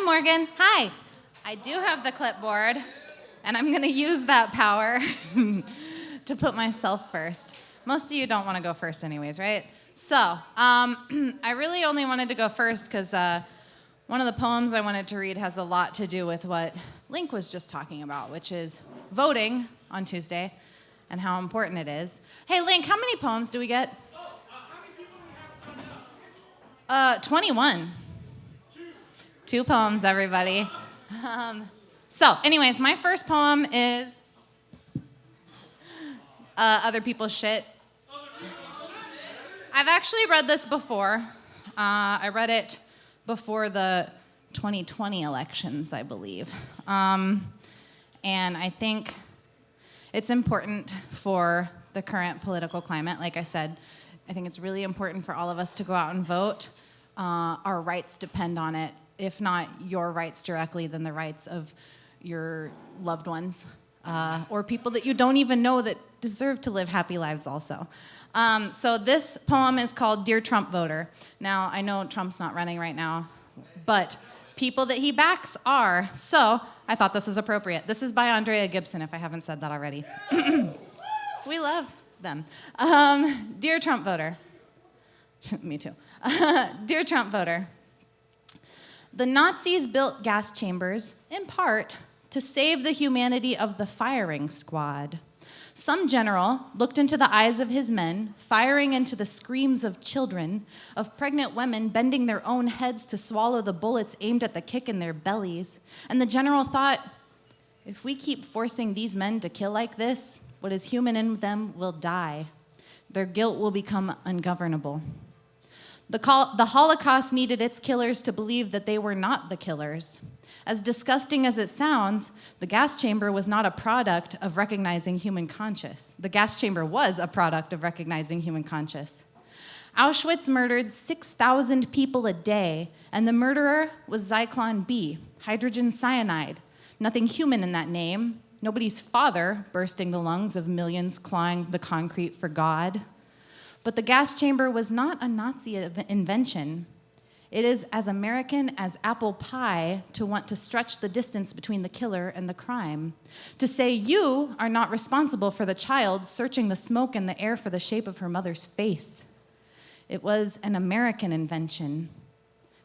I'm Morgan. Hi. I do have the clipboard, and I'm going to use that power to put myself first. Most of you don't want to go first anyways, right? So, I really only wanted to go first because one of the poems I wanted to read has a lot to do with what Link was just talking about, which is voting on Tuesday and how important it is. Hey, Link, how many poems do we get? How many people do we have signed up? 21. Two poems, everybody. So, anyways, my first poem is Other People's Shit. I've actually read this before. I read it before the 2020 elections, I believe. And I think it's important for the current political climate. Like I said, I think it's really important for all of us to go out and vote. Our rights depend on it. If not your rights directly, then the rights of your loved ones or people that you don't even know that deserve to live happy lives also. So this poem is called Dear Trump Voter. Now, I know Trump's not running right now, but people that he backs are. So I thought this was appropriate. This is by Andrea Gibson, if I haven't said that already. We love them. Dear Trump Voter. Me too. Dear Trump Voter. The Nazis built gas chambers, in part, to save the humanity of the firing squad. Some general looked into the eyes of his men, firing into the screams of children, of pregnant women bending their own heads to swallow the bullets aimed at the kick in their bellies. And the general thought, if we keep forcing these men to kill like this, what is human in them will die. Their guilt will become ungovernable. The Holocaust needed its killers to believe that they were not the killers. As disgusting as it sounds, the gas chamber was not a product of recognizing human conscience. The gas chamber was a product of recognizing human conscience. Auschwitz murdered 6,000 people a day, and the murderer was Zyklon B, hydrogen cyanide. Nothing human in that name. Nobody's father bursting the lungs of millions clawing the concrete for God. But the gas chamber was not a Nazi invention. It is as American as apple pie to want to stretch the distance between the killer and the crime. To say you are not responsible for the child searching the smoke and the air for the shape of her mother's face. It was an American invention.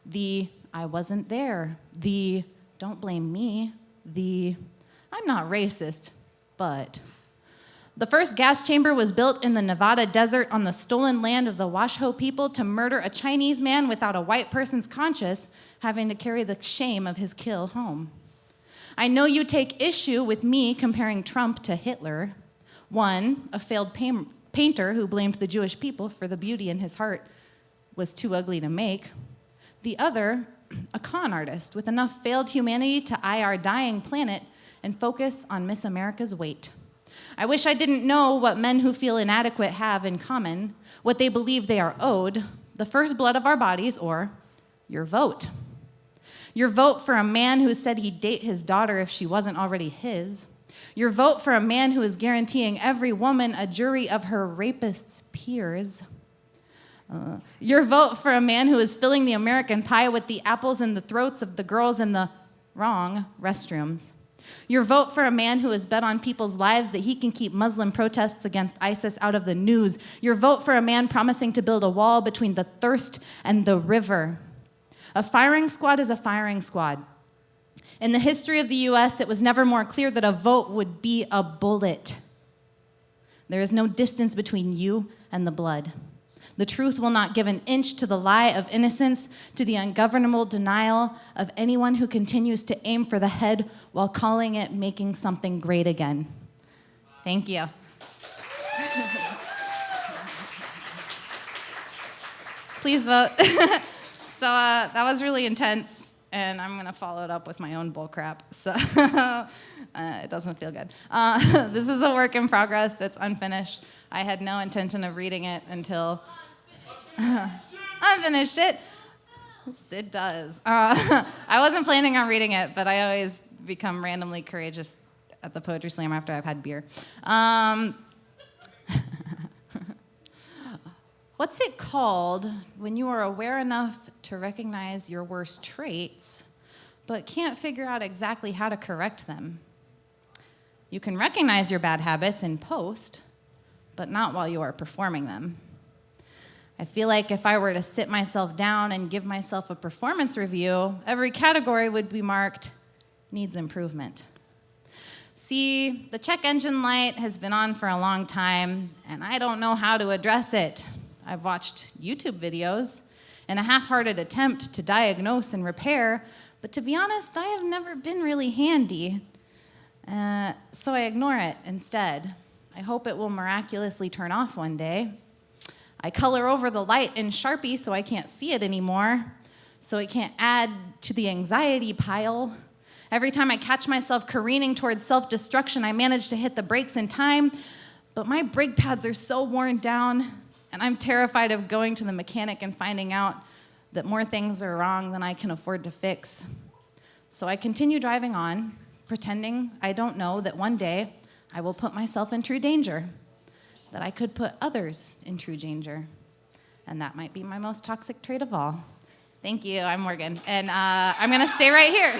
The I wasn't there. The don't blame me. The I'm not racist, but... The first gas chamber was built in the Nevada desert on the stolen land of the Washoe people to murder a Chinese man without a white person's conscience having to carry the shame of his kill home. I know you take issue with me comparing Trump to Hitler. One, a failed painter who blamed the Jewish people for the beauty in his heart was too ugly to make. The other, a con artist with enough failed humanity to eye our dying planet and focus on Miss America's weight. I wish I didn't know what men who feel inadequate have in common, what they believe they are owed, the first blood of our bodies, or your vote. Your vote for a man who said he'd date his daughter if she wasn't already his. Your vote for a man who is guaranteeing every woman a jury of her rapist's peers. Your vote for a man who is filling the American pie with the apples in the throats of the girls in the wrong restrooms. Your vote for a man who has bet on people's lives that he can keep Muslim protests against ISIS out of the news. Your vote for a man promising to build a wall between the thirst and the river. A firing squad is a firing squad. In the history of the U.S., it was never more clear that a vote would be a bullet. There is no distance between you and the blood. The truth will not give an inch to the lie of innocence, to the ungovernable denial of anyone who continues to aim for the head while calling it making something great again. Thank you. Please vote. So that was really intense, and I'm going to follow it up with my own bull crap. So it doesn't feel good. This is a work in progress. It's unfinished. I had no intention of reading it until... Unfinished it. It does. I wasn't planning on reading it, but I always become randomly courageous at the Poetry Slam after I've had beer. What's it called when you are aware enough to recognize your worst traits, but can't figure out exactly how to correct them. You can recognize your bad habits in post, but not while you are performing them. I feel like if I were to sit myself down and give myself a performance review, every category would be marked needs improvement. See, the check engine light has been on for a long time, and I don't know how to address it. I've watched YouTube videos in a half-hearted attempt to diagnose and repair, but to be honest, I have never been really handy, so I ignore it instead. I hope it will miraculously turn off one day. I color over the light in Sharpie so I can't see it anymore, so it can't add to the anxiety pile. Every time I catch myself careening towards self-destruction, I manage to hit the brakes in time, but my brake pads are so worn down, and I'm terrified of going to the mechanic and finding out that more things are wrong than I can afford to fix. So I continue driving on, pretending I don't know that one day I will put myself in true danger, that I could put others in true danger. And that might be my most toxic trait of all. Thank you, I'm Morgan, and I'm gonna stay right here.